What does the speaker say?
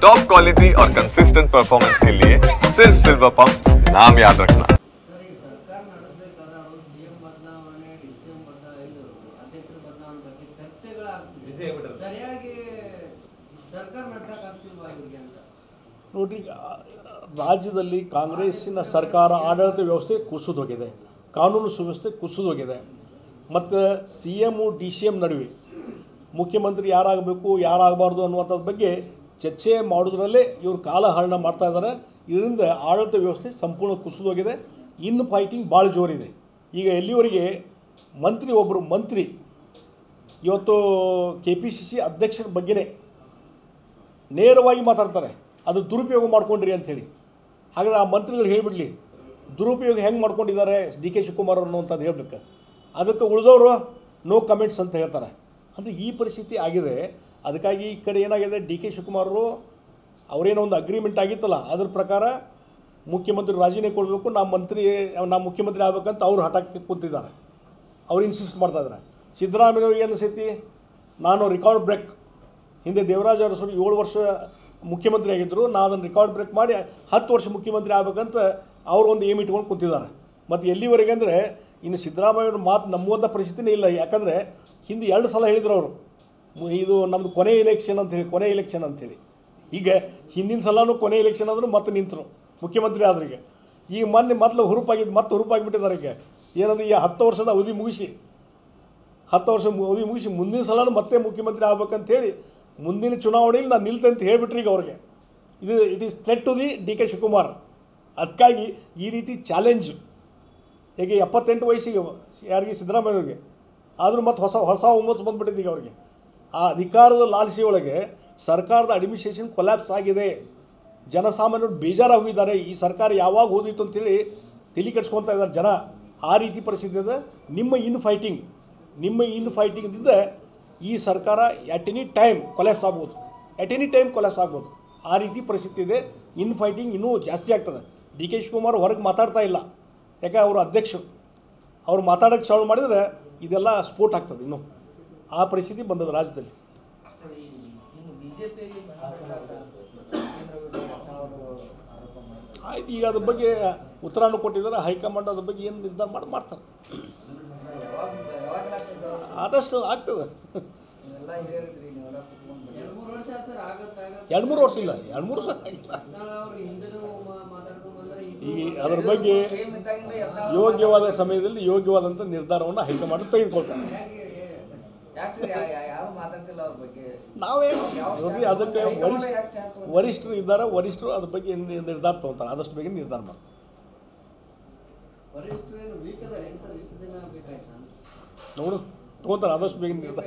Top quality और consistent performance के लिए सिर्फ सिल्वर पंप नाम याद रखना। ನೋಡ್ರಿ, ರಾಜ್ಯದಲ್ಲಿ ಕಾಂಗ್ರೆಸ್ಸಿನ ಸರ್ಕಾರ ಆಡಳಿತ ವ್ಯವಸ್ಥೆ ಕುಸಿದೋಗಿದೆ, ಕಾನೂನು ಸುವ್ಯವಸ್ಥೆ ಕುಸಿದೋಗಿದೆ. ಮತ್ತು CM DCM ನಡುವೆ ಮುಖ್ಯಮಂತ್ರಿ ಯಾರಾಗಬೇಕು ಯಾರಾಗಬಾರ್ದು ಅನ್ನುವಂಥದ್ರ ಬಗ್ಗೆ ಚರ್ಚೆ ಮಾಡೋದ್ರಲ್ಲೇ ಇವರು ಕಾಲಹರಣ ಮಾಡ್ತಾ ಇದ್ದಾರೆ. ಇದರಿಂದ ಆಡಳಿತ ವ್ಯವಸ್ಥೆ ಸಂಪೂರ್ಣ ಕುಸಿದೋಗಿದೆ. ಇನ್ನು ಫೈಟಿಂಗ್ ಭಾಳ ಜೋರಿದೆ. ಈಗ ಎಲ್ಲಿವರೆಗೆ ಒಬ್ಬರು ಮಂತ್ರಿ ಇವತ್ತು KPCC ಅಧ್ಯಕ್ಷರ ಬಗ್ಗೆನೇ ನೇರವಾಗಿ ಮಾತಾಡ್ತಾರೆ, ಅದು ದುರುಪಯೋಗ ಮಾಡ್ಕೊಂಡ್ರಿ ಅಂಥೇಳಿ. ಹಾಗಾದರೆ ಆ ಮಂತ್ರಿಗಳು ಹೇಳಿಬಿಡಲಿ ದುರುಪಯೋಗ ಹೆಂಗೆ ಮಾಡ್ಕೊಂಡಿದ್ದಾರೆ DK ಶಿವಕುಮಾರ್ ಅನ್ನುವಂಥದ್ದು ಹೇಳಬೇಕು. ಅದಕ್ಕೆ ಉಳಿದವರು ನೋ ಕಮೆಂಟ್ಸ್ ಅಂತ ಹೇಳ್ತಾರೆ. ಅಂದರೆ ಈ ಪರಿಸ್ಥಿತಿ ಆಗಿದೆ. ಅದಕ್ಕಾಗಿ ಈ ಕಡೆ ಏನಾಗಿದೆ, DK ಶಿವಕುಮಾರರು ಅವರೇನೋ ಒಂದು ಅಗ್ರಿಮೆಂಟ್ ಆಗಿತ್ತಲ್ಲ, ಅದ್ರ ಪ್ರಕಾರ ಮುಖ್ಯಮಂತ್ರಿ ರಾಜೀನಾಮೆ ಕೊಡಬೇಕು, ನಾ ಮುಖ್ಯಮಂತ್ರಿ ಆಗಬೇಕಂತ ಅವರು ಹಠಕ್ಕೆ ಕೂತಿದ್ದಾರೆ. ಅವ್ರು ಇನ್ಸಿಸ್ಟ್ ಮಾಡ್ತಾಯಿದ್ದಾರೆ. ಸಿದ್ದರಾಮಯ್ಯವ್ರಿಗೆ ಅನಿಸೈತಿ ನಾನು ರೆಕಾರ್ಡ್ ಬ್ರೇಕ್, ಹಿಂದೆ ದೇವರಾಜ ಅರಸರು 7 ವರ್ಷ ಮುಖ್ಯಮಂತ್ರಿ ಆಗಿದ್ದರು, ನಾನು ಅದನ್ನು ರೆಕಾರ್ಡ್ ಬ್ರೇಕ್ ಮಾಡಿ 10 ವರ್ಷ ಮುಖ್ಯಮಂತ್ರಿ ಆಗಬೇಕಂತ ಅವರು ಒಂದು ಏಮ್ ಇಟ್ಕೊಂಡು ಕೂತಿದ್ದಾರೆ. ಮತ್ತು ಎಲ್ಲಿವರೆಗೆ ಅಂದರೆ ಇನ್ನು ಸಿದ್ದರಾಮಯ್ಯವ್ರ ಮಾತು ನಂಬುವಂಥ ಪರಿಸ್ಥಿತಿನೇ ಇಲ್ಲ. ಯಾಕಂದರೆ ಹಿಂದೆ 2 ಸಲ ಹೇಳಿದ್ರು ಅವರು, ಇದು ನಮ್ಮದು ಕೊನೆ ಎಲೆಕ್ಷನ್ ಅಂಥೇಳಿ. ಈಗ ಹಿಂದಿನ ಸಲನೂ ಕೊನೆ ಎಲೆಕ್ಷನ್ ಆದರೂ ಮತ್ತೆ ನಿಂತರು ಮುಖ್ಯಮಂತ್ರಿ ಆದ್ರಿಗೆ. ಈಗ ಮೊದಲು ಹುರುಪಾಗಿಬಿಟ್ಟಿದ್ದಾರೆ. ಈಗ ಏನಂದ್ರೆ ಈ 10 ವರ್ಷದ ಅವಧಿ ಮುಗಿಸಿ ಮುಂದಿನ ಸಲನೂ ಮತ್ತೆ ಮುಖ್ಯಮಂತ್ರಿ ಆಗ್ಬೇಕಂತೇಳಿ ಮುಂದಿನ ಚುನಾವಣೆಯಲ್ಲಿ ನಾನು ನಿಲ್ತೆ ಅಂತ ಹೇಳಿಬಿಟ್ರಿ. ಈಗ ಅವ್ರಿಗೆ it is threat to the DK Shivakumar. ಅದಕ್ಕಾಗಿ ಈ ರೀತಿ ಚಾಲೆಂಜ್, ಹೇಗೆ 78 ವಯಸ್ಸಿಗೆ ಯಾರಿಗೆ ಸಿದ್ದರಾಮಯ್ಯವ್ರಿಗೆ ಆದರೂ ಮತ್ತು ಹೊಸ ಹುಮ್ಮಸ್ಸು ಬಂದುಬಿಟ್ಟಿದೆ ಈಗ ಅವ್ರಿಗೆ. ಆ ಅಧಿಕಾರದ ಲಾಲಸೆಯೊಳಗೆ ಸರ್ಕಾರದ ಅಡ್ಮಿನಿಸ್ಟ್ರೇಷನ್ ಕೊಲ್ಯಾಪ್ಸ್ ಆಗಿದೆ. ಜನಸಾಮಾನ್ಯರು ಬೇಜಾರಾಗಿದ್ದಾರೆ. ಈ ಸರ್ಕಾರ ಯಾವಾಗ ಹೋದಿತ್ತು ಅಂತೇಳಿ ತಲೆ ಕೆಡ್ಸ್ಕೊತಾ ಇದ್ದಾರೆ ಜನ. ಆ ರೀತಿ ಪರಿಸ್ಥಿತಿ ಇದೆ. ನಿಮ್ಮ ಇನ್ ಫೈಟಿಂಗ್ದಿಂದ ಈ ಸರ್ಕಾರ ಎಟ್ ಎನಿ ಟೈಮ್ ಕೊಲ್ಯಾಪ್ಸ್ ಆಗ್ಬೋದು. ಆ ರೀತಿ ಪರಿಸ್ಥಿತಿ ಇದೆ. ಇನ್ ಫೈಟಿಂಗ್ ಇನ್ನೂ ಜಾಸ್ತಿ ಆಗ್ತದೆ. DK ಶಿವಕುಮಾರ್ ಹೊರಗೆ ಮಾತಾಡ್ತಾ ಇಲ್ಲ. ಯಾಕೆ ಅವರು ಅಧ್ಯಕ್ಷರು, ಅವ್ರು ಮಾತಾಡೋಕ್ಕೆ ಚಾಲು ಮಾಡಿದರೆ ಇದೆಲ್ಲ ಸ್ಫೋಟ ಆಗ್ತದೆ. ಇನ್ನೂ ಆ ಪರಿಸ್ಥಿತಿ ಬಂದದ ರಾಜ್ಯದಲ್ಲಿ. ಆಯ್ತು, ಈಗ ಅದ್ರ ಬಗ್ಗೆ ಉತ್ತರನೂ ಕೊಟ್ಟಿದ್ದಾರೆ. ಹೈಕಮಾಂಡ್ ಅದ್ರ ಬಗ್ಗೆ ಏನು ನಿರ್ಧಾರ ಮಾಡ್ತಾರೆ. ಆದಷ್ಟು ಆಗ್ತದೆ. 2-3 ವರ್ಷ ಇಲ್ಲ, 2-3 ವರ್ಷ ಆಗಿಲ್ಲ. ಈಗ ಅದರ ಬಗ್ಗೆ ಯೋಗ್ಯವಾದ ಸಮಯದಲ್ಲಿ ಯೋಗ್ಯವಾದಂಥ ನಿರ್ಧಾರವನ್ನು ಹೈಕಮಾಂಡ್ ತೆಗೆದುಕೊಳ್ತಾರೆ. ನಾವೇನು ನೋಡ್ರಿ, ಅದಕ್ಕೆ ವರಿಷ್ಠರು ಇದ್ದಾರೆ. ವರಿಷ್ಠರು ಅದ್ರ ಬಗ್ಗೆ ನಿರ್ಧಾರ ತೊಗೊಳ್ತಾರೆ. ಆದಷ್ಟು ಬೇಗ ನಿರ್ಧಾರ ಮಾಡ್ತಾರೆ. ತೊಗೊಳ್ತಾರೆ ಆದಷ್ಟು ಬೇಗ ನಿರ್ಧಾರ.